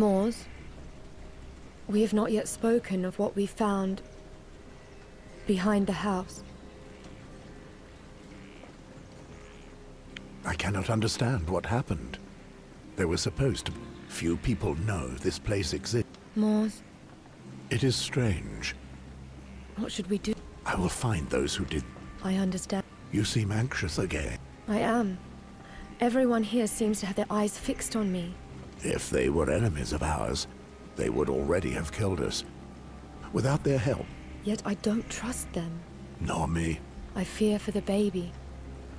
Moors, we have not yet spoken of what we found behind the house. I cannot understand what happened. There were supposed to be. Few people know this place exists. Moors, It is strange. what should we do? I will find those who did. I understand. You seem anxious again. I am. Everyone here seems to have their eyes fixed on me. If they were enemies of ours, they would already have killed us. Without their help, Yet I don't trust them. nor me, I fear for the baby.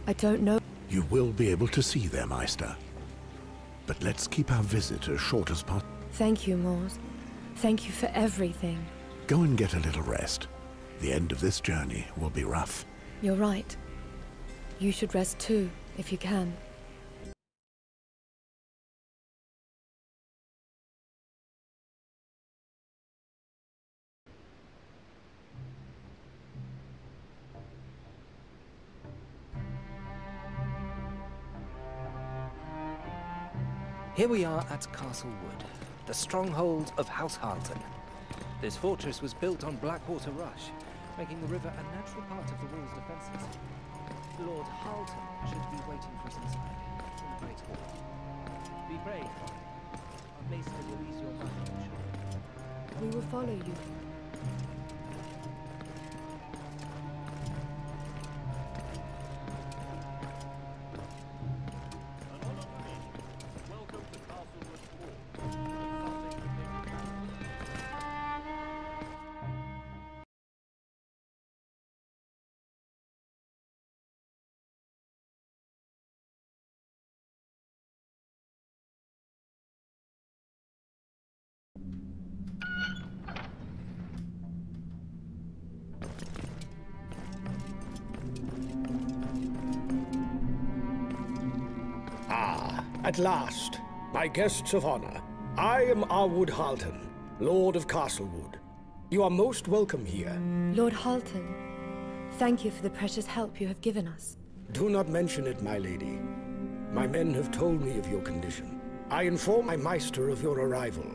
I don't know. you will be able to see their Meister. But let's keep our visit as short as possible. Thank you, Moors. Thank you for everything. Go and get a little rest. The end of this journey will be rough. You're right. You should rest too, if you can. Here we are at Castle Wood, the stronghold of House Harlton. This fortress was built on Blackwater Rush, making the river a natural part of the wall's defences. Lord Harlton should be waiting for us inside, in the Great Hall. Be brave, our maester will ease your mind, I'm sure. We will follow you. At last, my guests of honor, I am Arwood Harlton, Lord of Castlewood. You are most welcome here. Lord Harlton, thank you for the precious help you have given us. Do not mention it, my lady. My men have told me of your condition. I inform my Meister of your arrival.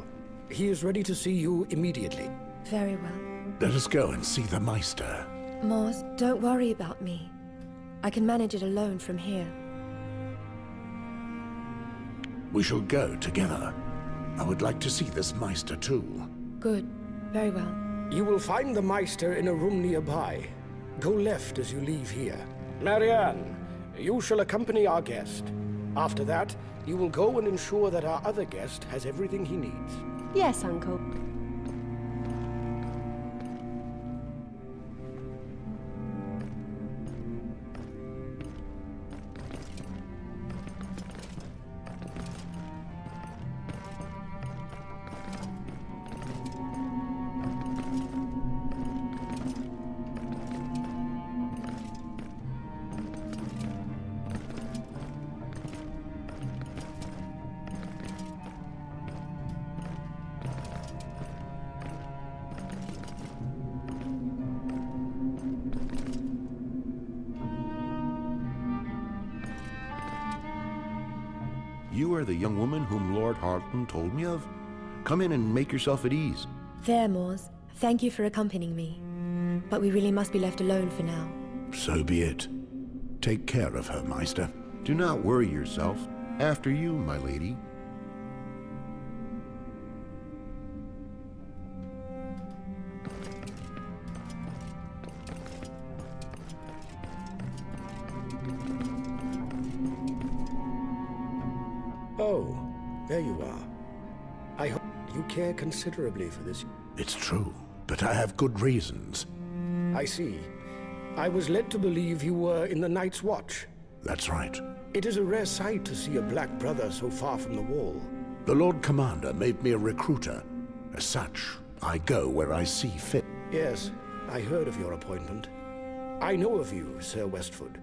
He is ready to see you immediately. Very well. Let us go and see the Meister. Moors, don't worry about me. I can manage it alone from here. We shall go together. I would like to see this Meister too. Good. Very well. You will find the Meister in a room nearby. Go left as you leave here. Marianne, you shall accompany our guest. After that, you will go and ensure that our other guest has everything he needs. Yes, Uncle. You are the young woman whom Lord Harlton told me of? Come in and make yourself at ease. There, Moors. Thank you for accompanying me. But we really must be left alone for now. So be it. Take care of her, Meister. Do not worry yourself. After you, my lady. Oh, there you are. I hope you care considerably for this. It's true, but I have good reasons. I see. I was led to believe you were in the Night's Watch. That's right. It is a rare sight to see a black brother so far from the wall. The Lord Commander made me a recruiter. As such, I go where I see fit. Yes, I heard of your appointment. I know of you, Sir Westford.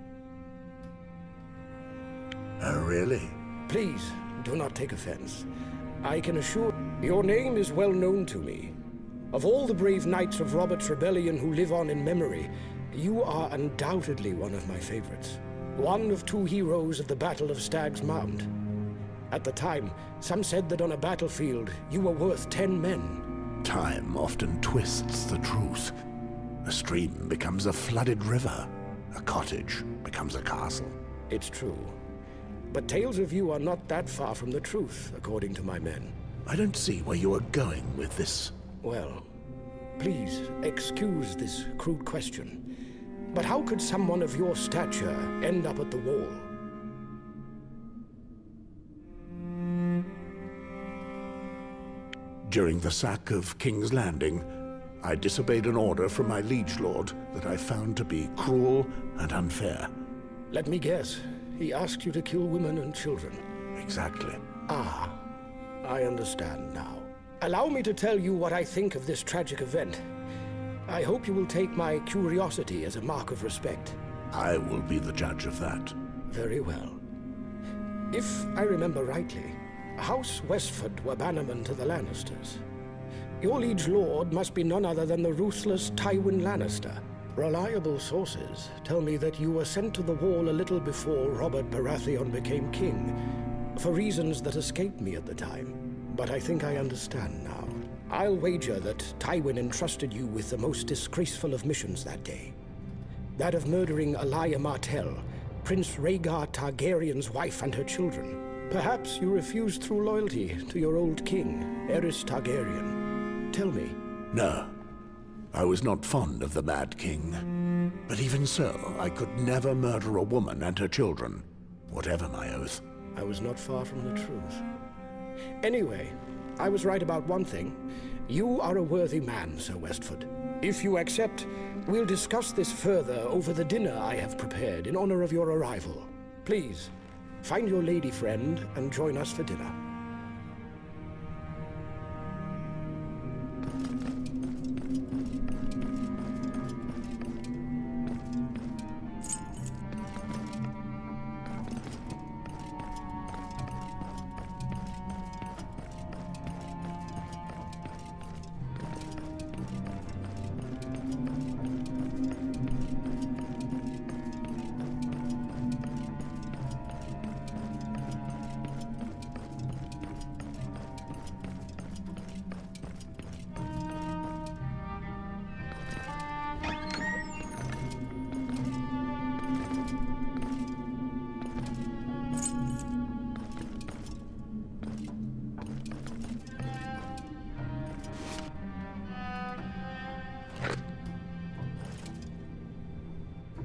Oh, really? Please, do not take offense. I can assure your name is well known to me. Of all the brave knights of Robert's Rebellion who live on in memory, you are undoubtedly one of my favorites. One of two heroes of the Battle of Stag's Mount. At the time, some said that on a battlefield, you were worth 10 men. Time often twists the truth. A stream becomes a flooded river. A cottage becomes a castle. It's true. But tales of you are not that far from the truth, according to my men. I don't see where you are going with this. Well, please excuse this crude question. But how could someone of your stature end up at the wall? During the sack of King's Landing, I disobeyed an order from my liege lord that I found to be cruel and unfair. Let me guess. He asked you to kill women and children. Exactly. Ah, I understand now. Allow me to tell you what I think of this tragic event. I hope you will take my curiosity as a mark of respect. I will be the judge of that. Very well. If I remember rightly, House Westford were bannermen to the Lannisters. Your liege lord must be none other than the ruthless Tywin Lannister. Reliable sources tell me that you were sent to the wall a little before Robert Baratheon became king, for reasons that escaped me at the time. But I think I understand now. I'll wager that Tywin entrusted you with the most disgraceful of missions that day. That of murdering Alia Martell, Prince Rhaegar Targaryen's wife and her children. Perhaps you refused through loyalty to your old king, Aerys Targaryen. Tell me. No. I was not fond of the Mad King. But even so, I could never murder a woman and her children, whatever my oath. I was not far from the truth. Anyway, I was right about one thing. You are a worthy man, Sir Westford. If you accept, we'll discuss this further over the dinner I have prepared in honor of your arrival. Please, find your lady friend and join us for dinner.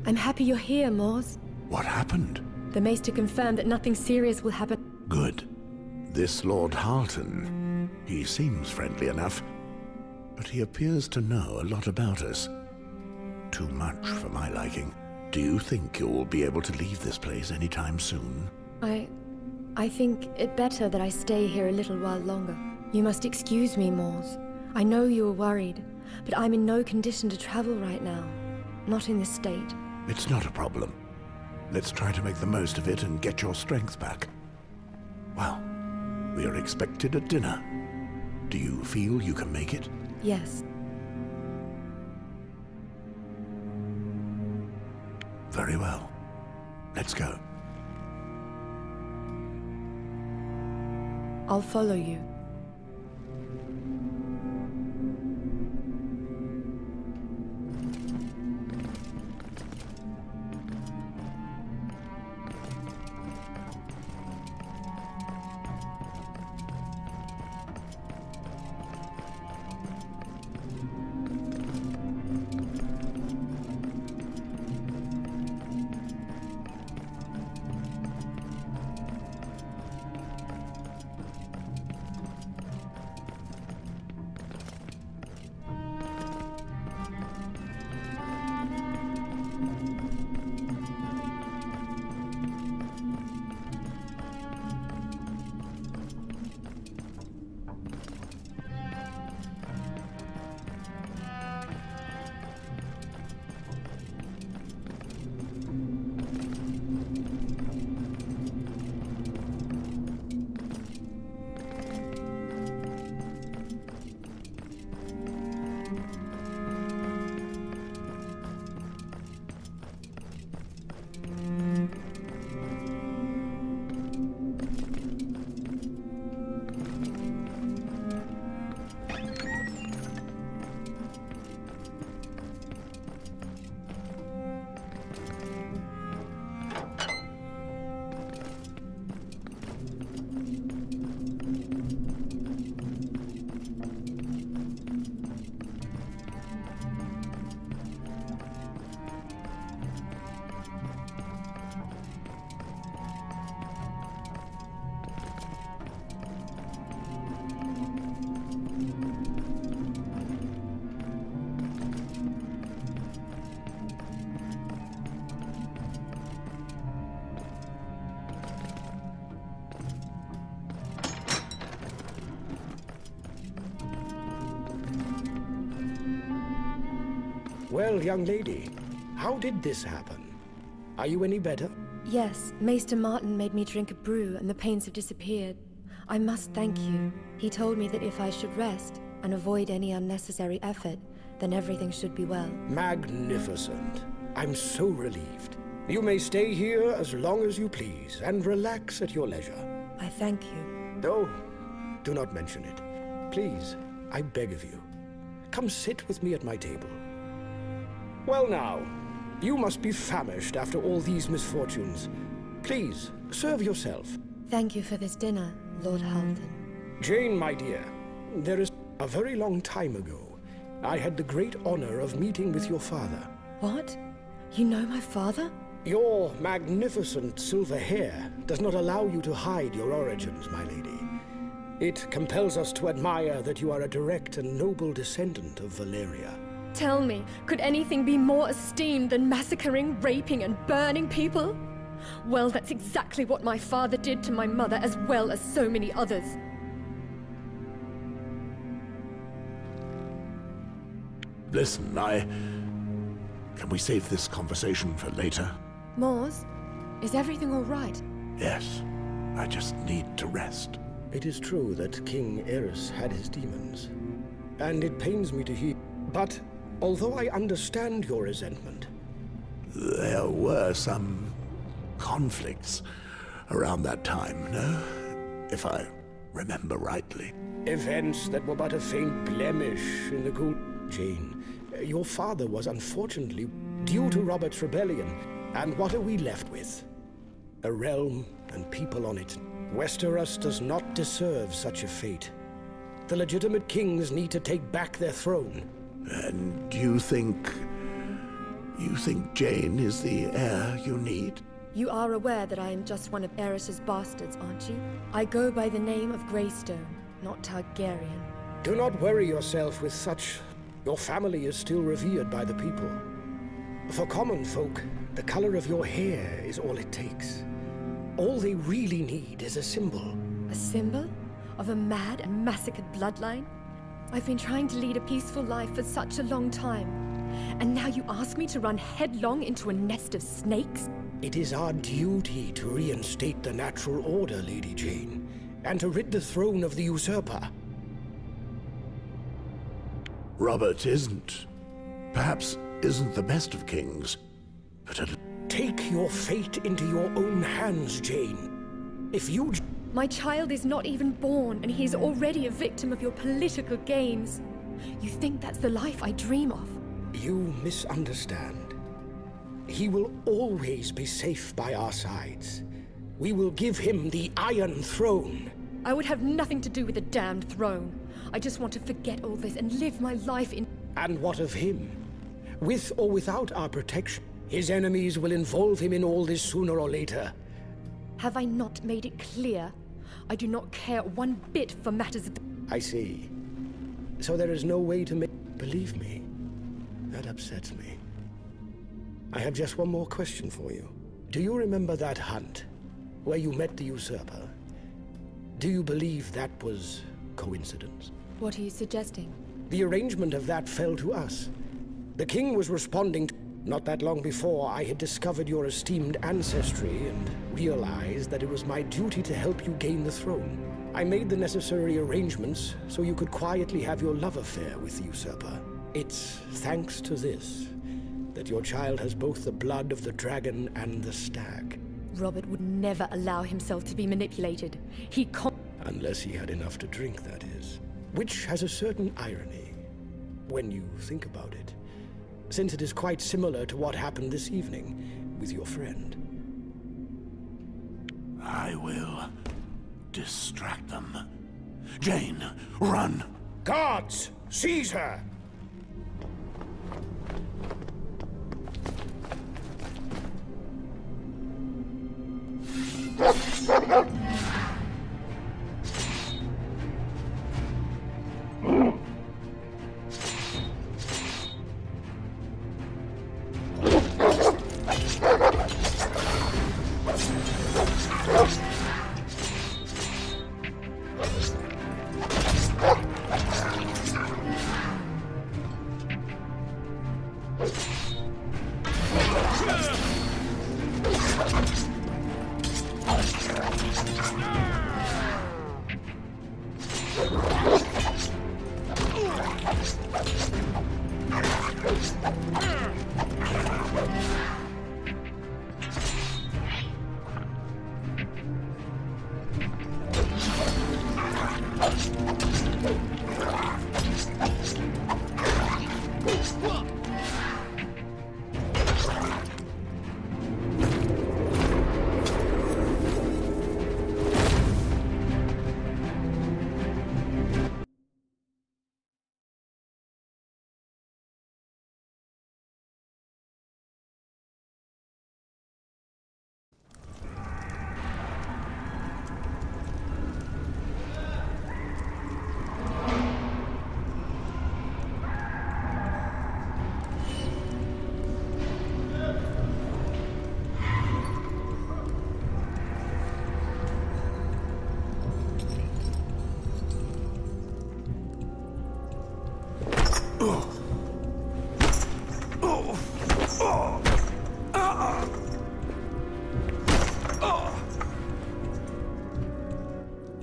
I'm happy you're here, Mors. What happened? The Maester confirmed that nothing serious will happen. Good. This Lord Harlton, he seems friendly enough, but he appears to know a lot about us. Too much for my liking. Do you think you will be able to leave this place anytime soon? I think it better that I stay here a little while longer. You must excuse me, Mors. I know you are worried, but I'm in no condition to travel right now. Not in this state. It's not a problem. Let's try to make the most of it and get your strength back. Well, we are expected at dinner. Do you feel you can make it? Yes. Very well. Let's go. I'll follow you. Well, young lady, how did this happen? Are you any better? Yes, Maester Martin made me drink a brew and the pains have disappeared. I must thank you. He told me that if I should rest and avoid any unnecessary effort, then everything should be well. Magnificent. I'm so relieved. You may stay here as long as you please and relax at your leisure. I thank you. Oh, do not mention it. Please, I beg of you. Come sit with me at my table. Well now, you must be famished after all these misfortunes. Please, serve yourself. Thank you for this dinner, Lord Halton. Jane, my dear, there is a very long time ago, I had the great honor of meeting with your father. What? You know my father? Your magnificent silver hair does not allow you to hide your origins, my lady. It compels us to admire that you are a direct and noble descendant of Valeria. Tell me, could anything be more esteemed than massacring, raping, and burning people? Well, that's exactly what my father did to my mother as well as so many others. Listen, Can we save this conversation for later? Mors, is everything all right? Yes. I just need to rest. It is true that King Eris had his demons, and it pains me to hear. But although I understand your resentment, there were some conflicts around that time, no? If I remember rightly. Events that were but a faint blemish in the good... Jane, your father was unfortunately due to Robert's rebellion, and what are we left with? A realm and people on it. Westeros does not deserve such a fate. The legitimate kings need to take back their throne. And you think Jane is the heir you need? You are aware that I am just one of Eris's bastards, aren't you? I go by the name of Greystone, not Targaryen. Do not worry yourself with such. Your family is still revered by the people. For common folk, the color of your hair is all it takes. All they really need is a symbol. A symbol? Of a mad and massacred bloodline? I've been trying to lead a peaceful life for such a long time. And now you ask me to run headlong into a nest of snakes? It is our duty to reinstate the natural order, Lady Jane, and to rid the throne of the usurper. Robert perhaps isn't the best of kings, but take your fate into your own hands, Jane. If you... My child is not even born, and he is already a victim of your political games. You think that's the life I dream of? You misunderstand. He will always be safe by our sides. We will give him the Iron Throne. I would have nothing to do with the damned throne. I just want to forget all this and live my life in... And what of him? With or without our protection, his enemies will involve him in all this sooner or later. Have I not made it clear? I do not care one bit for matters of... I see. So there is no way to make... Believe me, that upsets me. I have just one more question for you. Do you remember that hunt, where you met the usurper? Do you believe that was coincidence? What are you suggesting? The arrangement of that fell to us. The king was responding to... Not that long before, I had discovered your esteemed ancestry and realized that it was my duty to help you gain the throne. I made the necessary arrangements so you could quietly have your love affair with the usurper. It's thanks to this that your child has both the blood of the dragon and the stag. Robert would never allow himself to be manipulated. Unless he had enough to drink, that is. Which has a certain irony, when you think about it, since it is quite similar to what happened this evening with your friend. I will distract them. Jane, run! Guards, seize her!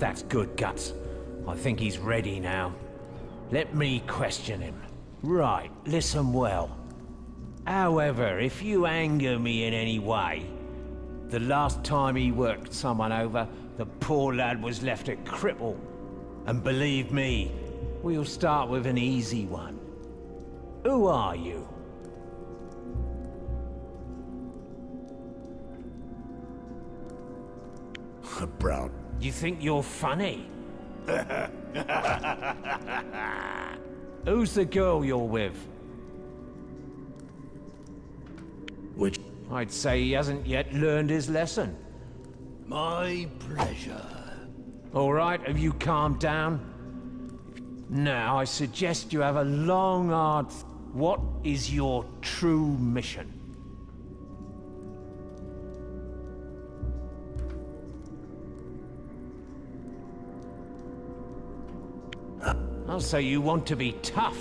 That's good, Guts. I think he's ready now. Let me question him. Right, listen well. However, if you anger me in any way, the last time he worked someone over, the poor lad was left a cripple. And believe me, we'll start with an easy one. Who are you? A brown. You think you're funny? Who's the girl you're with? Which? I'd say he hasn't yet learned his lesson. My pleasure. All right, have you calmed down? Now, I suggest you have a long, hard... What is your true mission? I'll say you want to be tough.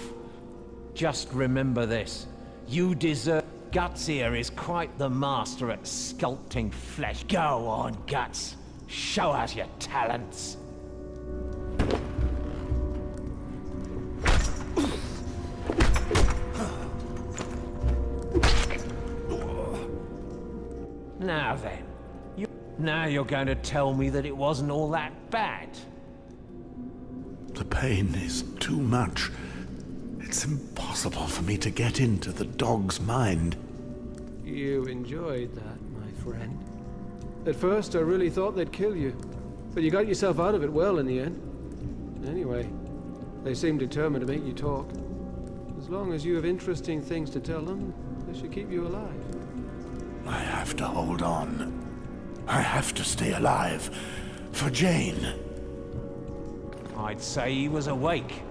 Just remember this. You deserve... Guts here is quite the master at sculpting flesh. Go on, Guts. Show us your talents. Now then, now you're going to tell me that it wasn't all that bad. The pain is too much. It's impossible for me to get into the dog's mind. You enjoyed that, my friend. At first, I really thought they'd kill you, but you got yourself out of it well in the end. Anyway, they seem determined to make you talk. As long as you have interesting things to tell them, they should keep you alive. I have to hold on. I have to stay alive. For Jane. I'd say he was awake.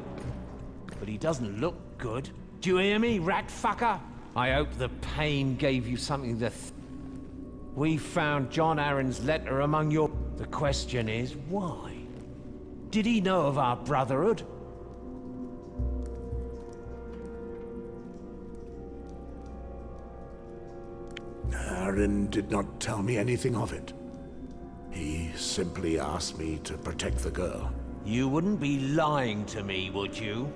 But he doesn't look good. Do you hear me, rat fucker? I hope the pain gave you something to We found John Aaron's letter among your... The question is, why? Did he know of our brotherhood? Aaron did not tell me anything of it. He simply asked me to protect the girl. You wouldn't be lying to me, would you?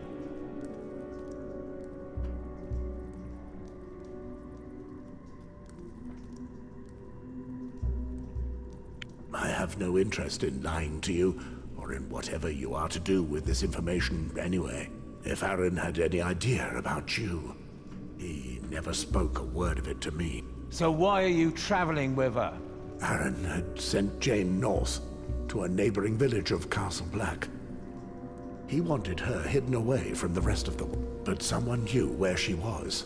I have no interest in lying to you, or in whatever you are to do with this information anyway. If Aaron had any idea about you, he never spoke a word of it to me. So why are you traveling with her? Aaron had sent Jane north, to a neighboring village of Castle Black. He wanted her hidden away from the rest of the world, but someone knew where she was.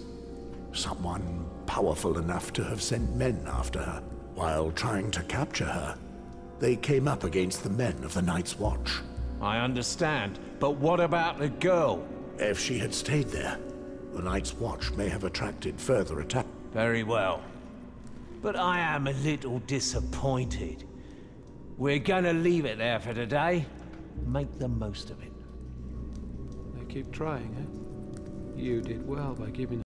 Someone powerful enough to have sent men after her. While trying to capture her, they came up against the men of the Night's Watch. I understand, but what about the girl? If she had stayed there, the Night's Watch may have attracted further attack. Very well. But I am a little disappointed. We're gonna leave it there for today. Make the most of it. They keep trying, eh? You did well by giving